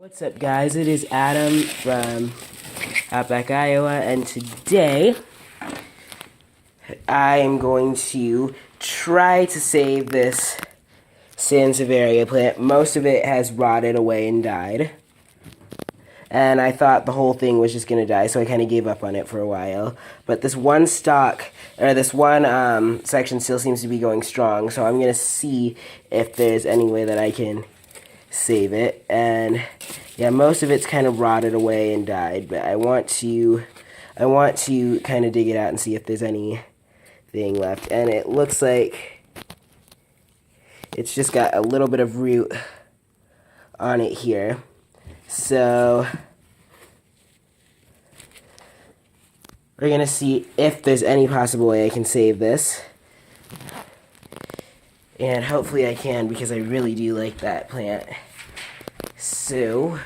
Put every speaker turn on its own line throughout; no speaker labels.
What's up, guys? It is Adam from Outback, Iowa, and today I am going to try to save this Sanseiveria plant. Most of it has rotted away and died, and I thought the whole thing was just going to die, so I kind of gave up on it for a while. But this one stalk, or this one section still seems to be going strong, so I'm going to see if there's any way that I can save it. And yeah, most of it's kind of rotted away and died, but I want to kind of dig it out and see if there's anything left. And it looks like it's just got a little bit of root on it here. So we're gonna see if there's any possible way I can save this. And hopefully I can, because I really do like that plant. So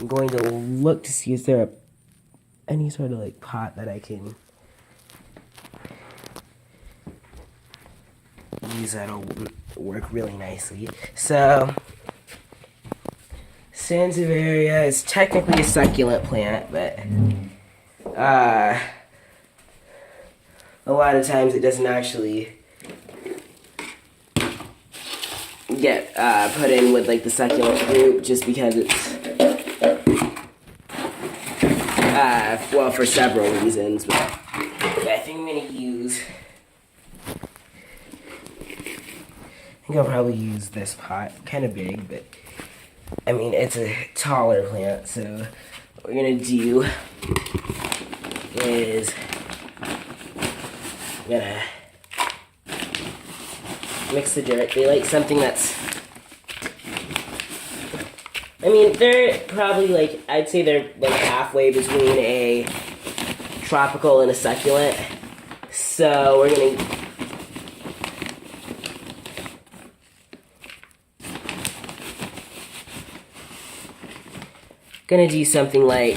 I'm going to look to see if there any sort of like pot that I can use that'll work really nicely. So Sanseiveria is technically a succulent plant, but a lot of times it doesn't actually get put in with like the succulent group, just because it's well, for several reasons. But I think I'm gonna use. I think I'll probably use this pot. Kind of big, but I mean it's a taller plant. So what we're gonna do is I'm gonna mix the dirt. They like something that's, I mean, they're probably like, I'd say they're like halfway between a tropical and a succulent. So we're gonna do something like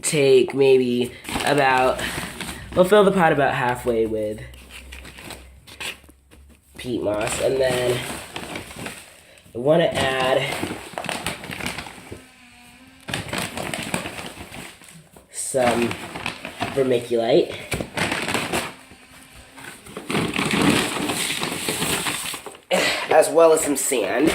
take maybe about, we'll fill the pot about halfway with peat moss, and then I want to add some vermiculite. As well as some sand.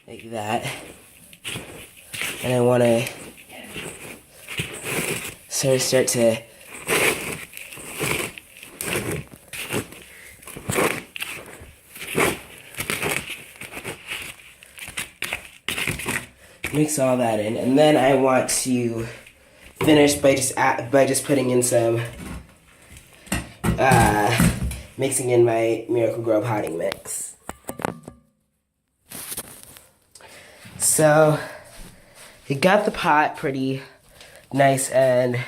Like that. And I want to sort of start to mix all that in, and then I want to finish by just putting in some mixing in my Miracle-Gro potting mix. So you got the pot pretty nice and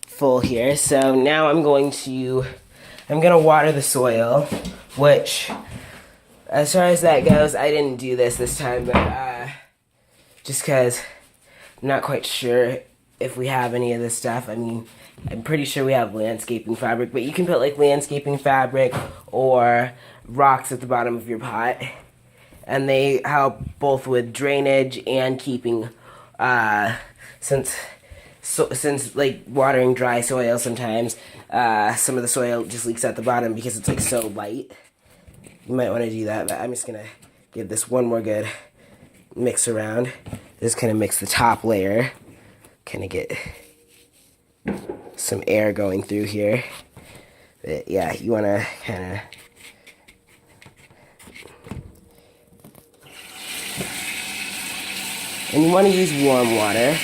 full here. So now I'm gonna water the soil, which, as far as that goes, I didn't do this time, but just because I'm not quite sure if we have any of this stuff. I mean, I'm pretty sure we have landscaping fabric, but you can put like landscaping fabric or rocks at the bottom of your pot, and they help both with drainage and keeping, since like watering dry soil sometimes, some of the soil just leaks at the bottom because it's like so light. You might want to do that, but I'm just gonna give this one more good mix around. Just kind of mix the top layer, kind of get some air going through here. But yeah, you want to kind of and you want to use warm water.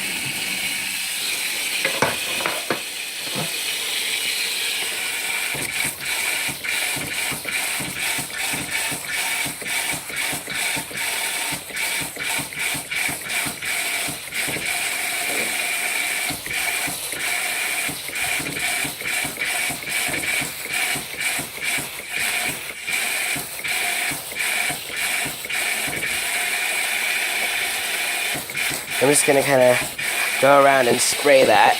I'm just gonna kind of go around and spray that.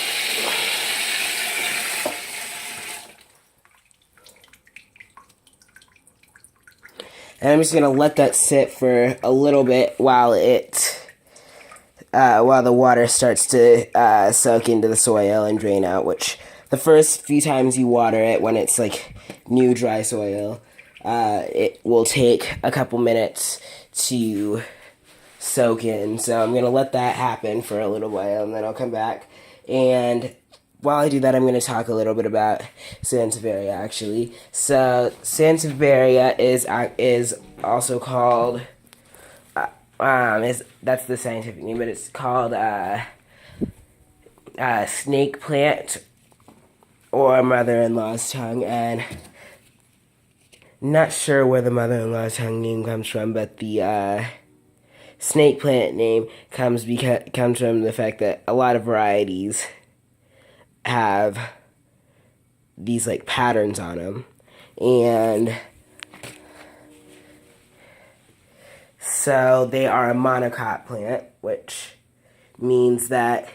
And I'm just gonna let that sit for a little bit while while the water starts to soak into the soil and drain out. Which the first few times you water it, when it's like new dry soil, it will take a couple minutes to soak in. So I'm gonna let that happen for a little while, and then I'll come back. And while I do that, I'm going to talk a little bit about Sanseiveria, actually. So, Sanseiveria is also called, that's the scientific name, but it's called snake plant or mother-in-law's tongue. And not sure where the mother-in-law's tongue name comes from, but the snake plant name comes from the fact that a lot of varieties have these like patterns on them, and so they are a monocot plant, which means that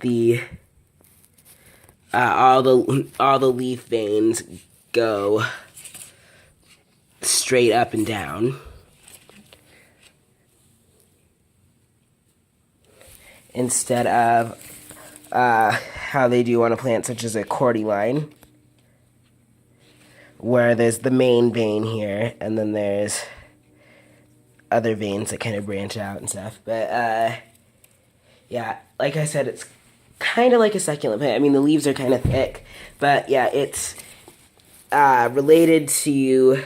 the all the leaf veins go straight up and down, instead of how they do on a plant such as a cordyline, where there's the main vein here, and then there's other veins that kind of branch out and stuff. But yeah, like I said, it's kind of like a succulent plant. I mean, the leaves are kind of thick, but yeah, it's related to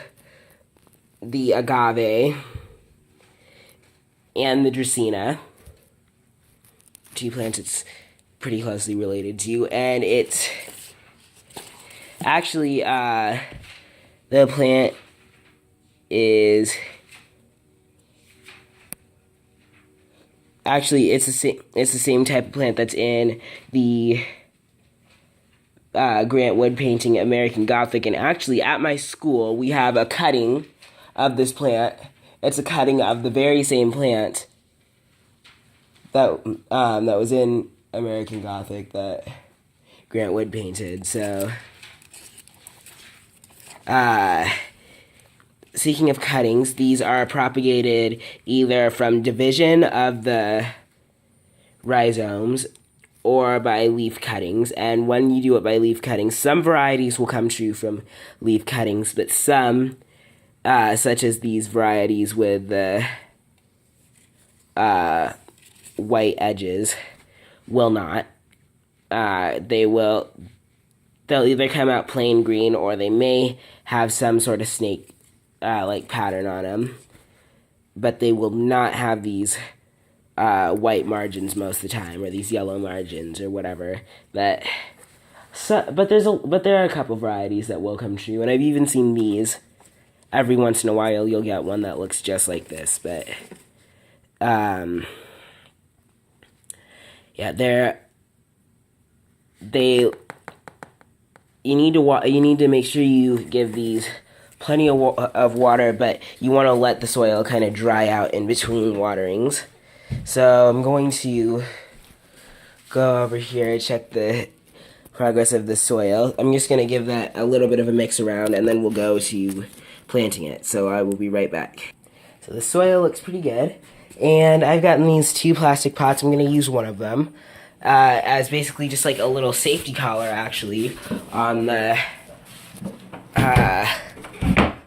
the agave and the dracaena, two plants it's pretty closely related to, and it's actually the plant is actually it's the same type of plant that's in the Grant Wood painting American Gothic. And actually at my school we have a cutting of this plant. It's a cutting of the very same plant that that was in American Gothic that Grant Wood painted. So speaking of cuttings, these are propagated either from division of the rhizomes or by leaf cuttings. And when you do it by leaf cuttings, some varieties will come true from leaf cuttings, but some, such as these varieties with the white edges, will not. They'll either come out plain green, or they may have some sort of snake like pattern on them, but they will not have these white margins most of the time, or these yellow margins, or whatever. But there are a couple varieties that will come true, and I've even seen these. Every once in a while, you'll get one that looks just like this, but yeah, you need to make sure you give these plenty of water, but you want to let the soil kind of dry out in between waterings. So I'm going to go over here and check the progress of the soil. I'm just going to give that a little bit of a mix around, and then we'll go to planting it. So I will be right back. So the soil looks pretty good, and I've gotten these two plastic pots. I'm going to use one of them as basically just like a little safety collar, actually, on the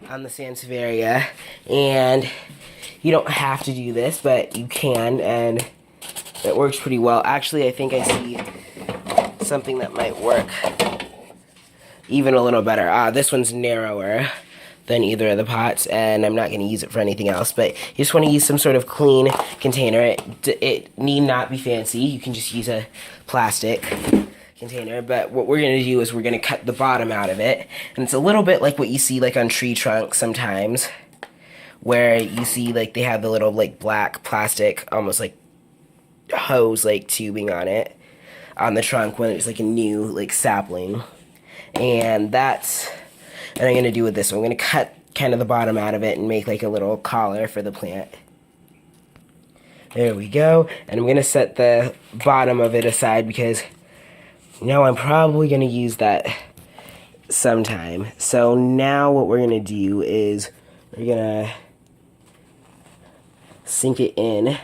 Sanseiveria. And you don't have to do this, but you can, and it works pretty well. Actually, I think I see something that might work even a little better. This one's narrower than either of the pots, and I'm not going to use it for anything else, but you just want to use some sort of clean container. It need not be fancy. You can just use a plastic container, but what we're going to do is we're going to cut the bottom out of it. And it's a little bit like what you see like on tree trunks sometimes, where you see like they have the little like black plastic, almost like hose like tubing on it, on the trunk when it's like a new like sapling. And that's what I'm going to do with this. So I'm going to cut kind of the bottom out of it and make like a little collar for the plant. There we go. And I'm going to set the bottom of it aside because I'm probably going to use that sometime. So now what we're going to do is we're going to sink it in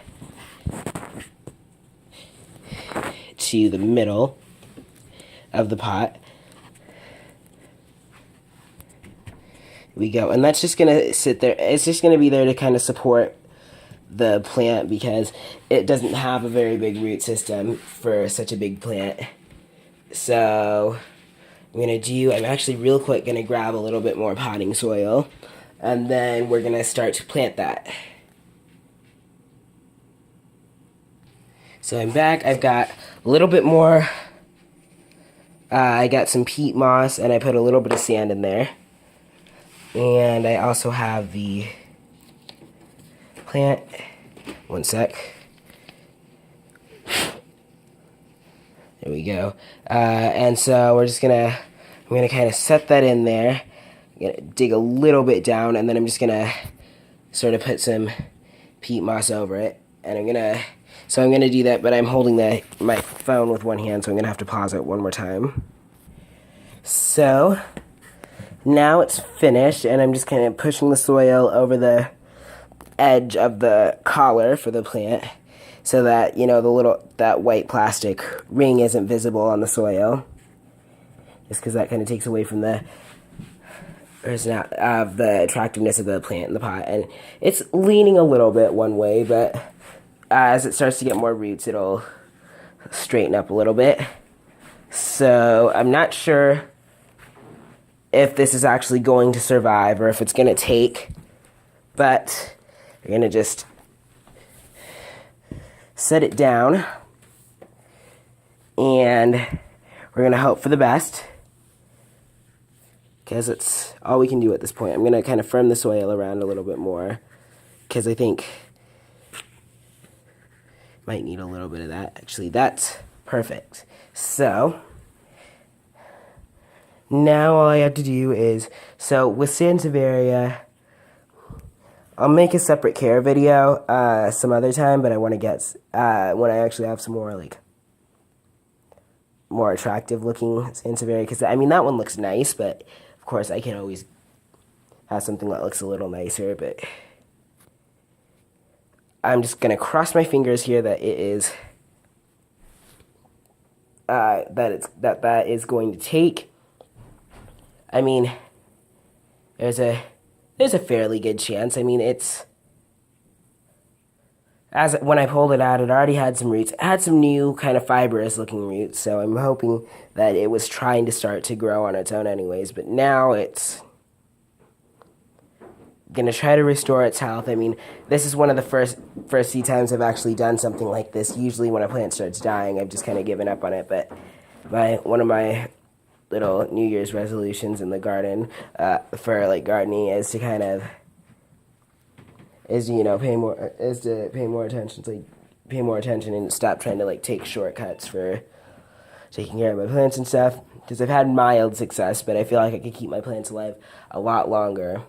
to the middle of the pot. We go, and that's just gonna sit there. It's just gonna be there to kind of support the plant because it doesn't have a very big root system for such a big plant. So I'm actually real quick gonna grab a little bit more potting soil, and then we're gonna start to plant that. So I'm back. I've got a little bit more. I got some peat moss, and I put a little bit of sand in there. And I also have the plant. One sec. There we go. And so I'm gonna kind of set that in there. I'm gonna dig a little bit down, and then I'm just gonna sort of put some peat moss over it. And I'm gonna do that, but I'm holding my phone with one hand, so I'm gonna have to pause it one more time. So now it's finished, and I'm just kind of pushing the soil over the edge of the collar for the plant so that, that white plastic ring isn't visible on the soil. Just because that kind of takes away from the attractiveness of the plant in the pot. And it's leaning a little bit one way, but as it starts to get more roots, it'll straighten up a little bit. So I'm not sure if this is actually going to survive or if it's going to take, but we're going to just set it down, and we're going to hope for the best because it's all we can do at this point. I'm going to kind of firm the soil around a little bit more because I think might need a little bit of that. Actually, that's perfect. So now all I have to do is, with Sanseiveria, I'll make a separate care video some other time, but I want to get, when I actually have some more attractive looking Sanseiveria, because that one looks nice, but of course I can always have something that looks a little nicer, but I'm just going to cross my fingers here that it is, that is going to take. There's a fairly good chance. It's, when I pulled it out, it already had some roots. It had some new kind of fibrous looking roots, so I'm hoping that it was trying to start to grow on its own anyways, but now it's gonna try to restore its health. This is one of the first few times I've actually done something like this. Usually when a plant starts dying, I've just kind of given up on it, but one of my little New Year's resolutions in the garden for gardening is to kind of pay more attention and stop trying to take shortcuts for taking care of my plants and stuff, because I've had mild success, but I feel like I could keep my plants alive a lot longer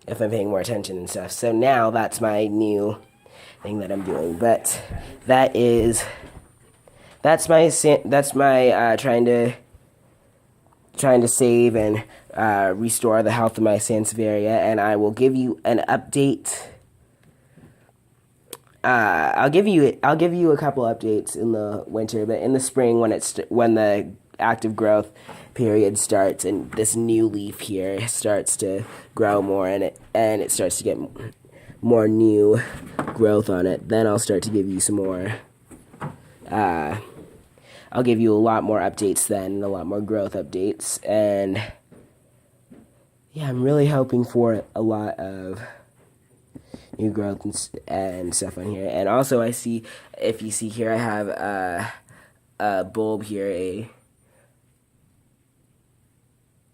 if I'm paying more attention and stuff. So now that's my new thing that I'm doing, but that's my trying to save and restore the health of my Sanseiveria, and I will give you an update. I'll give you a couple updates in the winter, but in the spring when the active growth period starts and this new leaf here starts to grow more and it starts to get more new growth on it, then I'll start to give you some more. I'll give you a lot more updates then, a lot more growth updates, and yeah, I'm really hoping for a lot of new growth and stuff on here. And also, if you see here, I have bulb here,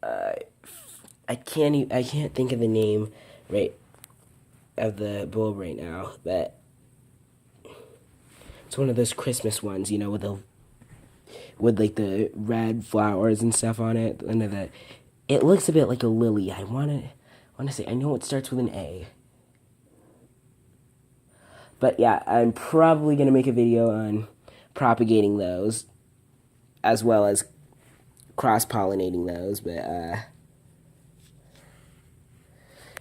I can't think of the name of the bulb right now, but it's one of those Christmas ones, with like the red flowers and stuff on it. It looks a bit like a lily. I want to say, I know it starts with an A. But yeah, I'm probably going to make a video on propagating those, as well as cross-pollinating those, but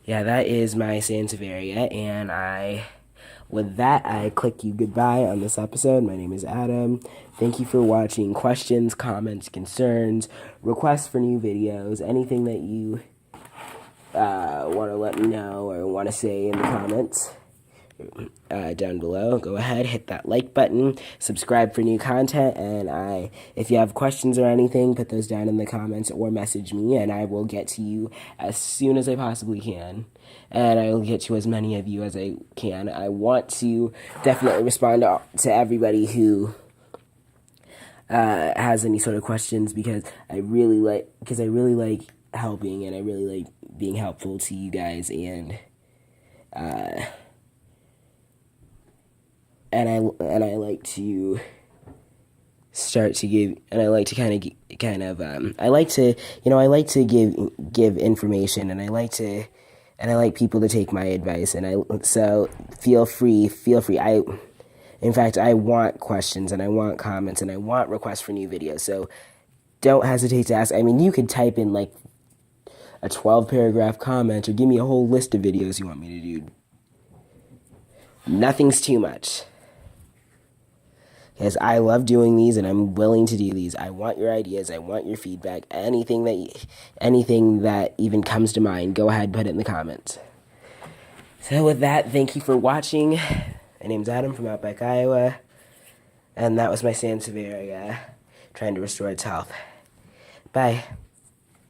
yeah, that is my Sanseiveria, and with that, I click you goodbye on this episode. My name is Adam. Thank you for watching. Questions, comments, concerns, requests for new videos, anything that you want to let me know or want to say in the comments down below, go ahead, hit that like button, subscribe for new content, and if you have questions or anything, put those down in the comments or message me, and I will get to you as soon as I possibly can, and I will get to as many of you as I can. I want to definitely respond to everybody who has any sort of questions, because I really like helping, and I really like being helpful to you guys, and I like to start to give, and I like to I like to give information, and I like people to take my advice, so feel free. In fact, I want questions, and I want comments, and I want requests for new videos, so don't hesitate to ask. I mean, you could type in like a 12-paragraph comment, or give me a whole list of videos you want me to do. Nothing's too much, because I love doing these, and I'm willing to do these. I want your ideas. I want your feedback. Anything that even comes to mind, go ahead, put it in the comments. So with that, thank you for watching. My name's Adam from Outback, Iowa, and that was my Sanseiveria trying to restore its health. Bye.